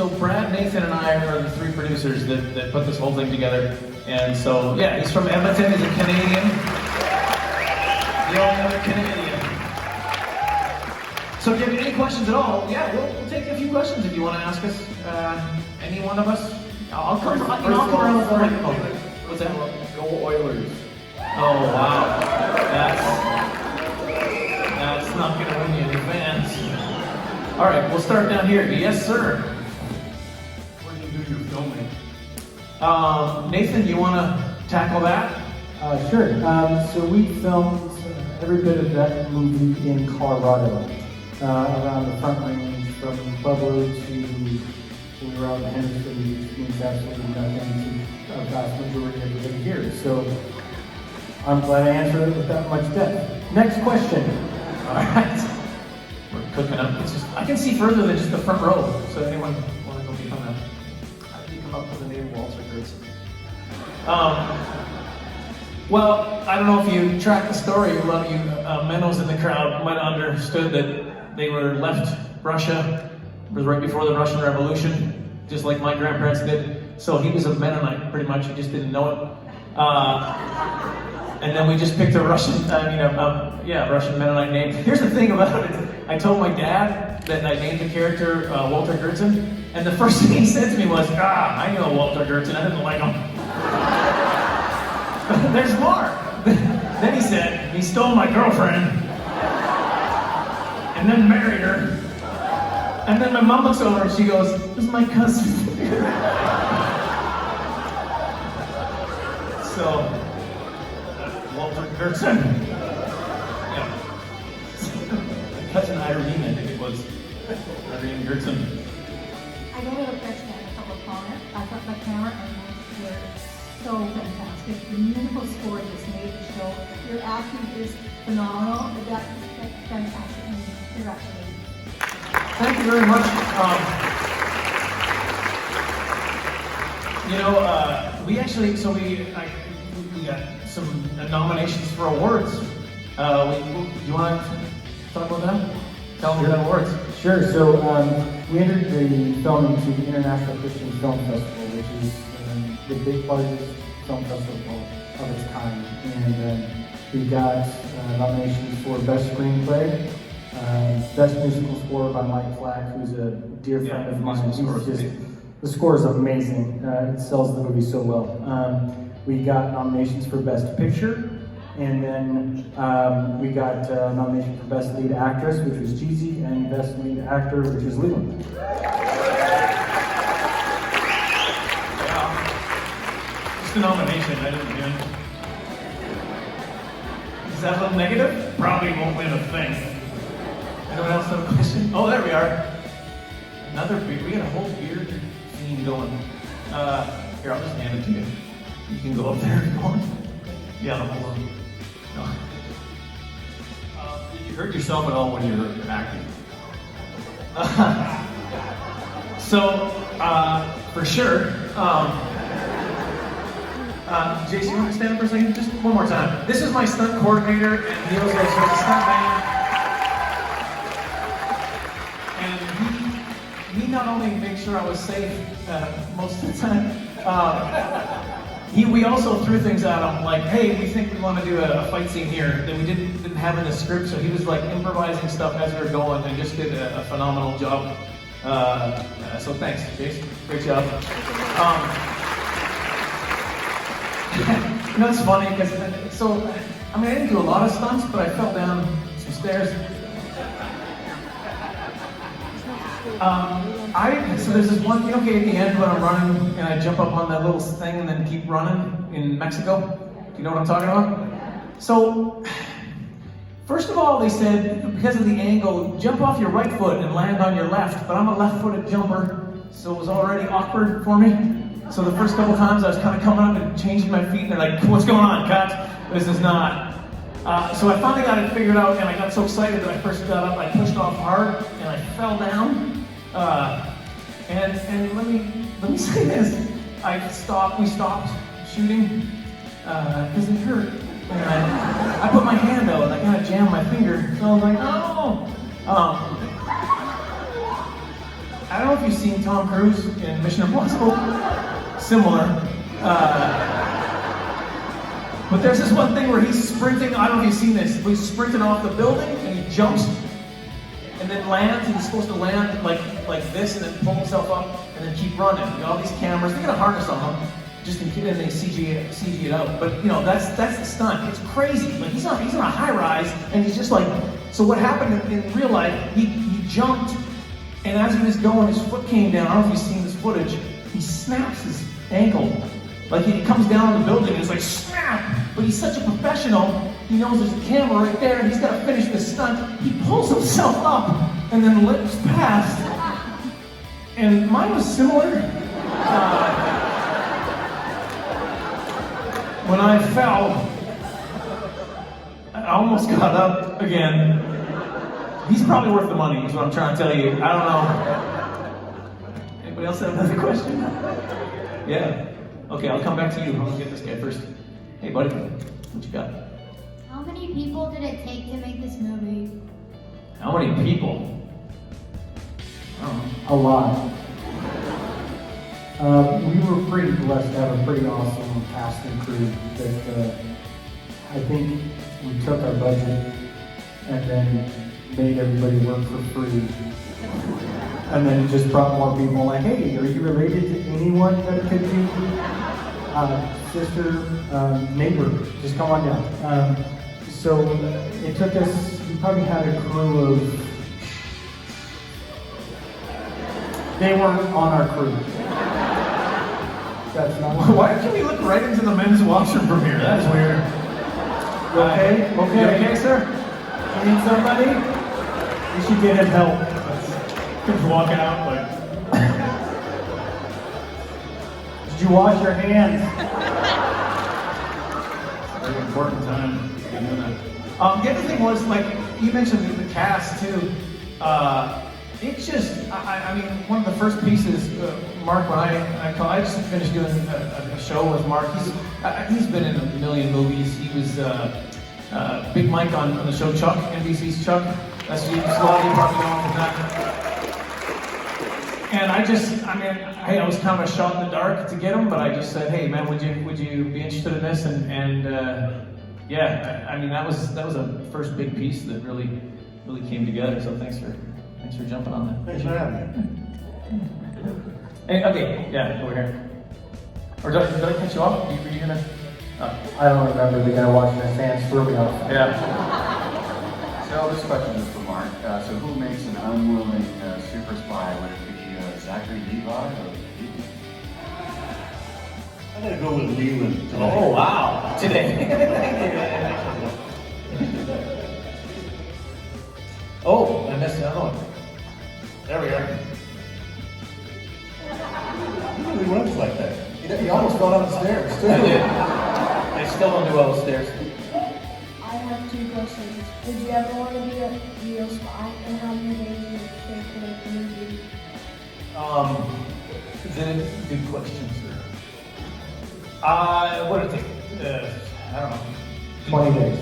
so Brad, Nathan, and I are the three producers that put this whole thing together. And so, yeah, he's from Edmonton, he's a Canadian. The only other Canadian. So if you have any questions at all, yeah, we'll take a few questions if you want to ask us. Any one of us? I'll come around with the microphone. What's that? Go Oilers. Oh, wow. That's not going to win you any fans. All right, we'll start down here. Yes, sir. Where do you do your filming? Nathan, you want to tackle that? Sure. So we filmed every bit of that movie in Colorado, around the Front Range, from Pueblo to we were out in Henderson, which means absolutely nothing to a vast majority of everybody here. So I'm glad I answered it with that much depth. Next question. All right. We're cooking up. It's just, I can see further than just the front row. So anyone want to go behind that? How did you come up with the name Walter Gerson? Well, I don't know if you track the story. A lot of you minnows in the crowd might have understood that they were left Russia. It was right before the Russian Revolution, just like my grandparents did. So he was a Mennonite, pretty much. He just didn't know it. And then we just picked a Russian Mennonite name. Here's the thing about it. I told my dad that I named the character Walter Gertzen, and the first thing he said to me was, I know Walter Gertzen, I didn't like him. There's more. Then he said, he stole my girlfriend, and then married her. And then my mom looks over and she goes, this is my cousin. So, Walter Gertzen. Yeah. My cousin Irene, I think it was. Irene Gertzen. I don't have a question, I have a couple of comments. I thought the camera and were so fantastic. The musical score just made the show. Your acting is phenomenal. That's fantastic. Congratulations. Thank you very much. We actually, we got some nominations for awards. You want to talk about that? Tell them the awards. Sure. So we entered the film into the International Christian Film Festival, which is the largest film festival of its kind. And we got nominations for Best Screenplay, Best Musical Score by Mike Flack, who's a dear friend of mine. The score is amazing. It sells the movie so well. We got nominations for Best Picture, and then we got nomination for Best Lead Actress, which was Jeezy, and Best Lead Actor, which is Leland. Yeah. Just a nomination, I didn't win. Is that a little negative? Probably won't win a thing. Anyone else have a question? Oh, there we are. Another beard. We got a whole beard theme going. Here, I'll just hand it to you. You can go up there if you want. Yeah, hold on. No. Did you hurt yourself at all when you were acting? For sure. Jason, you want to stand up for a second? Just one more time. This is my stunt coordinator, and he was a stunt man. And he not only made sure I was safe most of the time, we also threw things at him like, hey, we think we want to do a fight scene here that we didn't have in the script, so he was like improvising stuff as we were going and just did a phenomenal job. So thanks, Jason. Great job. It's funny because I didn't do a lot of stunts, but I fell down some stairs. So there's this one, at the end when I'm running and I jump up on that little thing and then keep running in Mexico. Do you know what I'm talking about? So, first of all, they said, because of the angle, jump off your right foot and land on your left, but I'm a left-footed jumper, so it was already awkward for me. So the first couple times I was kind of coming up and changing my feet, and they're like, what's going on, cut? This is not. So I finally got it figured out, and I got so excited that I first got up, I pushed off hard, and I fell down. And let me say this, we stopped shooting, because it hurt. And I put my hand out, and I kind of jammed my finger, so I was like, oh! I don't know if you've seen Tom Cruise in Mission Impossible. Similar. But there's this one thing where he's sprinting. I don't know if you've seen this. But he's sprinting off the building and he jumps and then lands. And he's supposed to land like this and then pull himself up and then keep running. You got all these cameras. They got a harness on them. Just in case they CG it out. But you know, that's the stunt. It's crazy. Like he's on a high rise and he's just like, so what happened in real life, he jumped and as he was going, his foot came down. I don't know if you've seen this footage. He snaps his ankle. Like he comes down on the building and it's like snap. But he's such a professional, he knows there's a camera right there and he's gotta finish this stunt. He pulls himself up and then lips past. And mine was similar. When I fell, I almost got up again. He's probably worth the money, is what I'm trying to tell you. I don't know. Anybody else have another question? Yeah. Okay, I'll come back to you. I'm gonna get this guy first. Hey, buddy, what you got? How many people did it take to make this movie? How many people? I don't know. A lot. We were pretty blessed to have a pretty awesome cast and crew that I think we took our budget and then made everybody work for free. And then just brought more people like, hey, are you related to anyone that could do sister, neighbor, just come on down. So it took us, we probably had a crew of, they weren't on our crew. That's not. Why can we look right into the men's washroom from here? That's weird. Okay, You okay, sir? You need somebody? You should get him help. Comes walking out like. Did you wash your hands? Very important time. The other thing was, like, you mentioned the cast too. It's just, I mean, one of the first pieces, Mark, when I just finished doing a show with Mark. He's been in a million movies. He was Big Mike on the show Chuck, NBC's Chuck. That's you, a lot of you probably know him from that. And I was kind of a shot in the dark to get him, but I just said, hey man, would you be interested in this? And yeah, I mean that was a first big piece that really came together. So thanks for jumping on that. Thanks for having me. Hey, okay, yeah, over here. Or did I cut you off? Were you gonna? I don't remember the guy washing his hands threw me off. Yeah. So this question is for Mark. So who makes an unwilling super spy? Would it be Zachary Levi or Leland? I gotta go with Leland today. Oh wow! Today. Oh, I missed another one. There we are. He really runs like that. He almost fell down the stairs. I did. I still don't do well with stairs. I have two questions. Did you ever want to be a real spy? And how many days did it take to make the movie? Good question, sir. What did it take? I don't know. 20 days.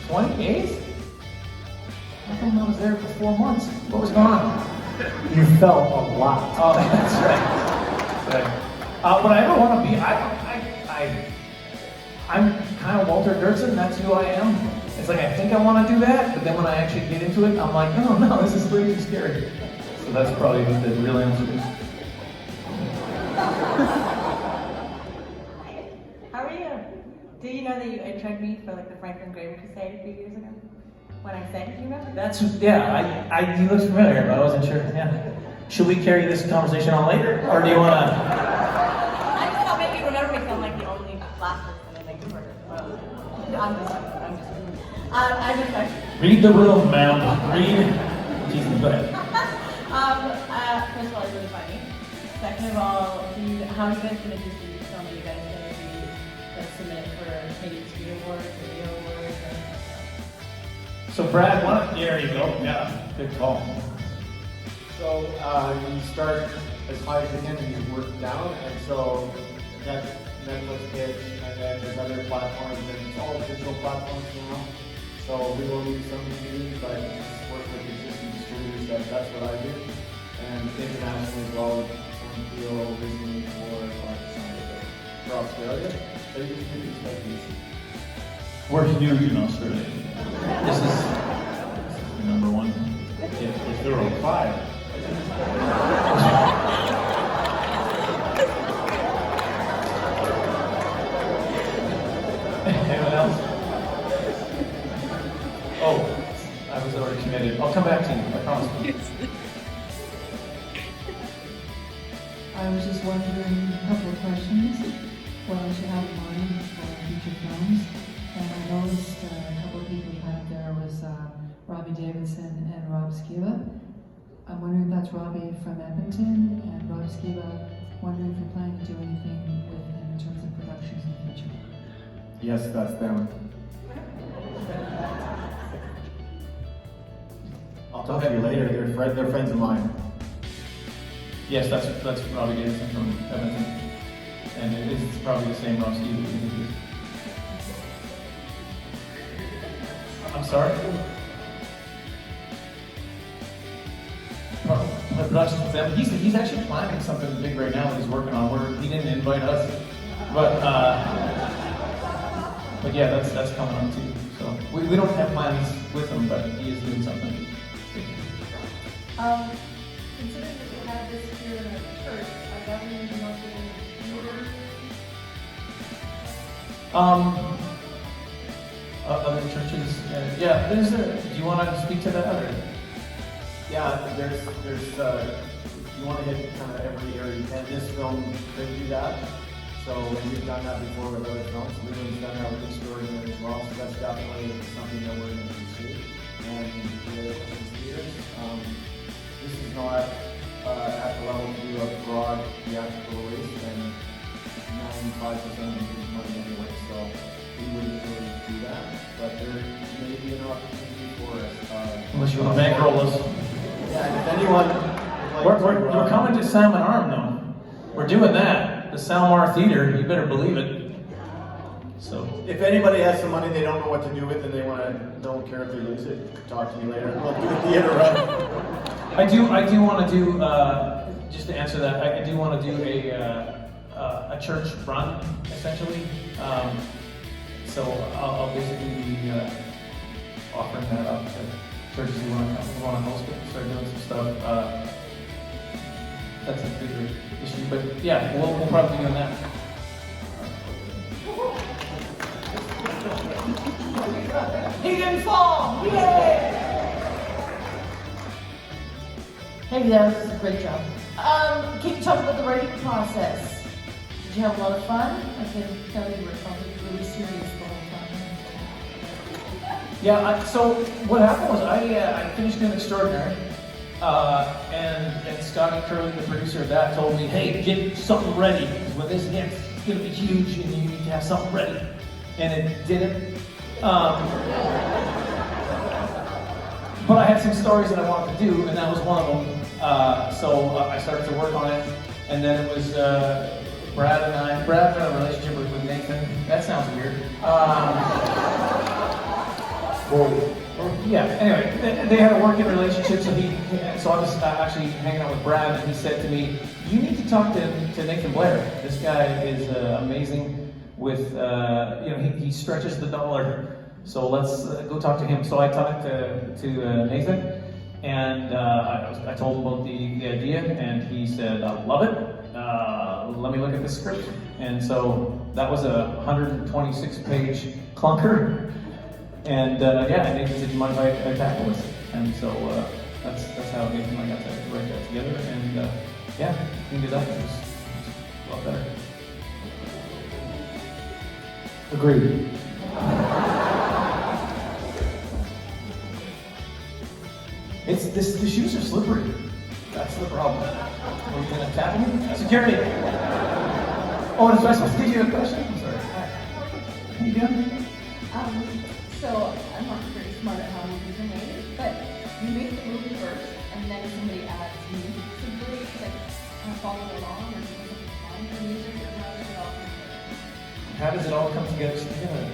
20 days? How come I was there for 4 months? What was going on? You felt a lot. Oh, that's right. What I ever want to be, I'm kind of Walter Dirksen. That's who I am. It's like I think I want to do that, but then when I actually get into it, I'm like, oh no, this is way too scary. So that's probably what the real answer is. How are you? Do you know that you interned me for like the Franklin Graham Crusade a few years ago? When I said, do you remember? That's you looked familiar, but I wasn't sure. Yeah. Should we carry this conversation on later, or do you want to? I just thought maybe you remember me because I'm like the only black person in Vancouver. I'm just Read the room, ma'am. Read. Jesus, go ahead. First of all, it's really funny. Second of all, how are you guys gonna do the film? Are you guys gonna be like submitted for maybe TV awards, video awards, or? So Brad, there you go. Yeah, good call. So you start as high as you can and you work down, and so that's Netflix pitch, and then there's other platforms, and it's all digital platforms now. So we will need some reviews, but work with existing distributors. That's what I do. and internationally as well. Some feel recently for Australia. So you can expect these. We're huge in Australia. This is the number one. If they're on fire. Anyone else? Oh, I was already committed. I'll come back to you, I promise. I was just wondering a couple of questions. What else you have in mind for future films? And I noticed a couple of people you had there was Robbie Davidson and Rob Skiba. I'm wondering if that's Robbie from Edmonton and Rob Skiba. Wondering if you're planning to do anything with him in terms of productions in the future. Yes, that's them. I'll talk to you later. They're friends of mine. Yes, that's Robbie Davidson from Edmonton. And it is probably the same Rob Steve. I'm sorry? Productions with them. He's actually planning something big right now that he's working on. He didn't invite us. But yeah, that's coming up too. So we don't have plans with him, but he is doing something. Considering that you have this here in a church, are that going to be not doing theater? Other churches, yeah. Do you want to speak to that? Or? Yeah, there's you want to hit kind of every area you can. This film could do that. So we've done that before with other films. We've done that with Extraordinary as well. So that's definitely something that we're going to pursue. And with theaters, this is not at the level to do a broad theatrical release, and 95% of them lose money anyway. So we wouldn't really do that. But there may be an opportunity for us. Unless you want to bankroll us. Yeah, and if anyone would like We're coming to Salmon Arm though. We're doing that. The Salmar Theater, you better believe it. So if anybody has some money they don't know what to do with and don't care if they lose it, talk to me later. We'll do a theater run. I do want to do just to answer that. I do want to do a church run essentially. So I'll basically be offering that up to churches who want to host it, start doing some stuff. That's a bigger issue, but yeah, we'll probably be doing that. He didn't fall! Yay! Hey there, this is a great job. Can you talk about the writing process? Did you have a lot of fun? I can tell you were probably really serious the whole time. Yeah, so what happened was I finished doing Extraordinary, and Scotty Curley, the producer of that, told me, hey, get something ready, because when this hits, it's going to be huge, and you need to have something ready. And it didn't. But I had some stories that I wanted to do, and that was one of them. So I started to work on it, and then it was Brad had a relationship with Nathan. That sounds weird. Yeah, anyway, they had a working relationship, so I was actually hanging out with Brad, and he said to me, you need to talk to Nathan Blair. This guy is amazing with, he stretches the dollar, so let's go talk to him. So I talked to Nathan, and I told him about the idea, and he said, I love it, let me look at the script. And so that was a 126-page clunker. And Nathan said, "Do you mind if I tackle this?" And so that's how Nathan and I got to write that together. And we can do that. It was a lot better. Agreed. The shoes are slippery. That's the problem. Are you gonna tackle me? Security. Oh, and am I supposed to give you a question? I'm sorry. How you doing? So I'm not very smart at how movies are made, but you make the movie first, and then somebody adds music to the movie, like kind of follow along, or do something fun for music, or how does it all come together? How does it all come together?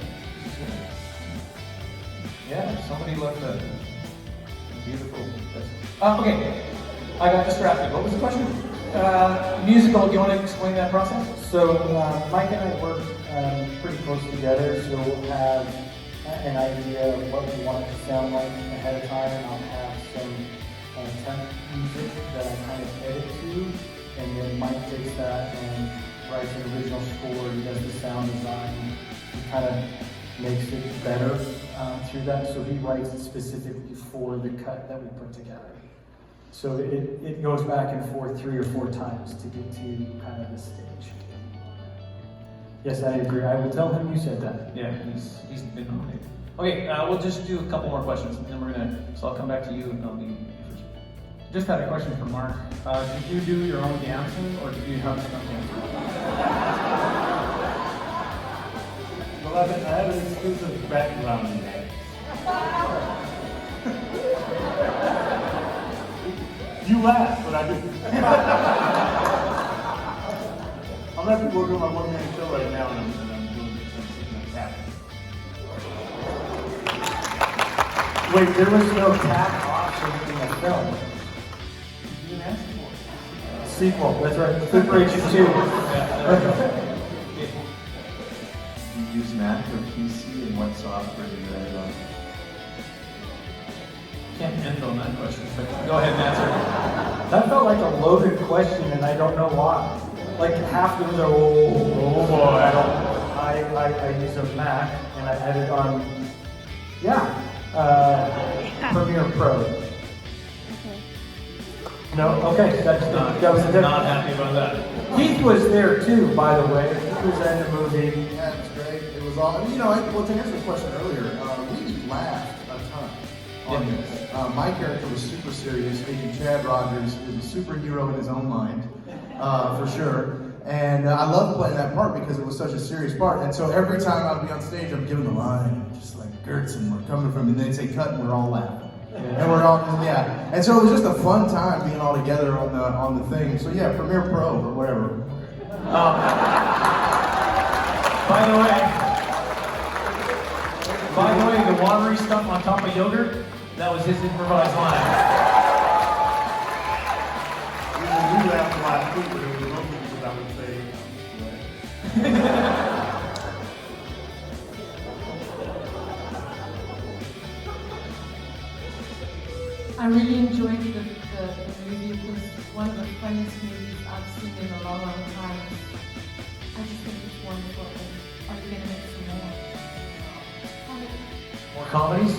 Yeah, somebody left a beautiful. Okay. I got distracted. What was the question? Musical, do you want to explain that process? So Mike and I work pretty close together, so we'll have an idea of what we want it to sound like ahead of time. I'll have some temp music that I kind of edit to, and then Mike takes that and writes an original score. He does the sound design. He kind of makes it better through that, so he writes it specifically for the cut that we put together. So it goes back and forth 3 or 4 times to get to kind of this stage. Yes, I agree. I will tell him you said that. Yeah, he's been nominated. Okay, we'll just do a couple more questions, and then we're gonna. So I'll come back to you, and I'll be first. Just had a question for Mark. Did you do your own dancing, or did you have some dancing? Well, I have an exclusive background in that. You laugh, but I didn't. I'm actually working on my one-man show right now, and I'm doing something like that. Wait, there was no tap option in the film. You didn't ask for it. Sequel, that's right. Preparation 2. Do you use Mac or PC, and what software do you edit on? Can't end on that question, but go ahead and answer. That felt like a loaded question, and I don't know why. Like half of them are, oh boy. I use a Mac, and I edit on, Premiere Pro. No, okay, that was a Not happy about that. Keith was there too, by the way. He was in the movie. Yeah, it was great. It was all, well, to answer the question earlier, we laughed a ton on this. My character was super serious. Agent Chad Rogers is a superhero in his own mind, for sure. And I loved playing that part because it was such a serious part. And so every time I'd be on stage, I'm giving the line, just like Gertz, and we're coming from, and they'd say cut, and we're all laughing. And we're all, And so it was just a fun time being all together on the thing. So yeah, Premiere Pro or whatever. By the way, the watery stuff on top of yogurt, that was his improvised line. We laughed a lot too, but it was mostly because I would say, I really enjoyed the movie. It was one of the funniest movies I've seen in a long, long time. I just think it's wonderful. Are you going to make some more? More comedies?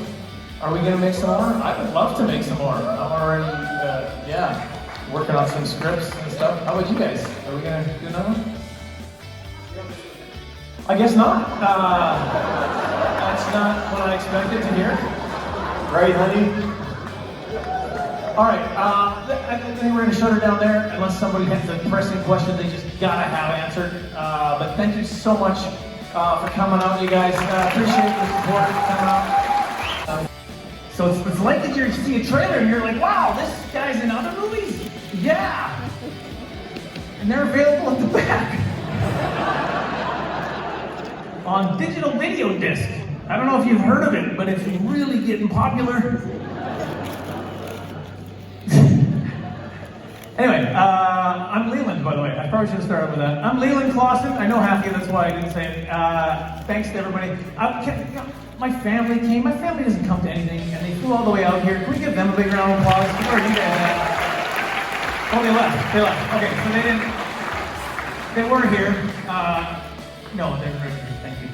Are we gonna make some more? I would love to make some more. I'm already, working on some scripts and stuff. How about you guys? Are we gonna do another one? I guess not. That's not what I expected to hear. Right, honey? All right, I think we're gonna shut her down there unless somebody has a pressing question they just gotta have answered. But thank you so much for coming out, you guys. Appreciate the support coming out. So it's like that you see a trailer and you're like, wow, this guy's in other movies? Yeah! And they're available at the back. On digital video disc. I don't know if you've heard of it, but it's really getting popular. Anyway, I'm Leland, by the way. I probably should have started with that. I'm Leland Clausen. I know half of you, that's why I didn't say it. Thanks to everybody. My family came. My family doesn't come to anything, and they flew all the way out here. Can we give them a big round of applause? Where are you guys at? Oh, they left. They left. Okay, so they didn't. They were here. No, they were here. Thank you.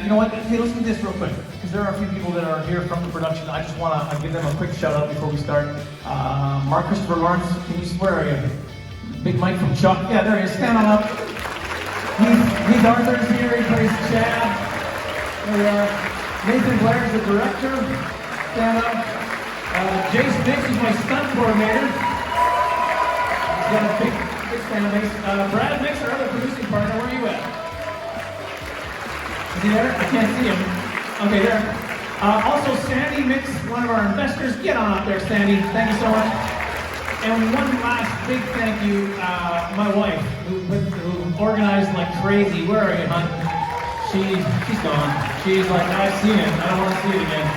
You know what? Hey, let's do this real quick, because there are a few people that are here from the production. I just want to give them a quick shout out before we start. Mark Christopher Lawrence, can you, where are you? Big Mike from Chuck. Yeah, there he is. Stand on up. Heath Arthur's here. He plays Chad. There we are. Nathan Blair is the director. Stand up. Jace Dix is my stunt coordinator. He's got a big fan base. Brad Mix, our other producing partner. Where are you at? Is he there? I can't see him. Okay, there. Also, Sandy Mix, one of our investors. Get on up there, Sandy. Thank you so much. And one last big thank you, my wife, who organized like crazy. Where are you, hon? She's gone. She's like, I've seen it. I don't want to see it again.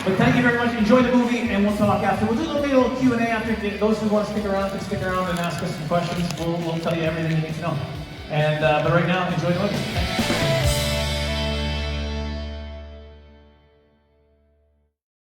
But thank you very much. Enjoy the movie, and we'll talk after. We'll do a little Q&A after. Those who want to stick around can stick around and ask us some questions. We'll tell you everything you need to know. And but right now, enjoy the movie. Thanks.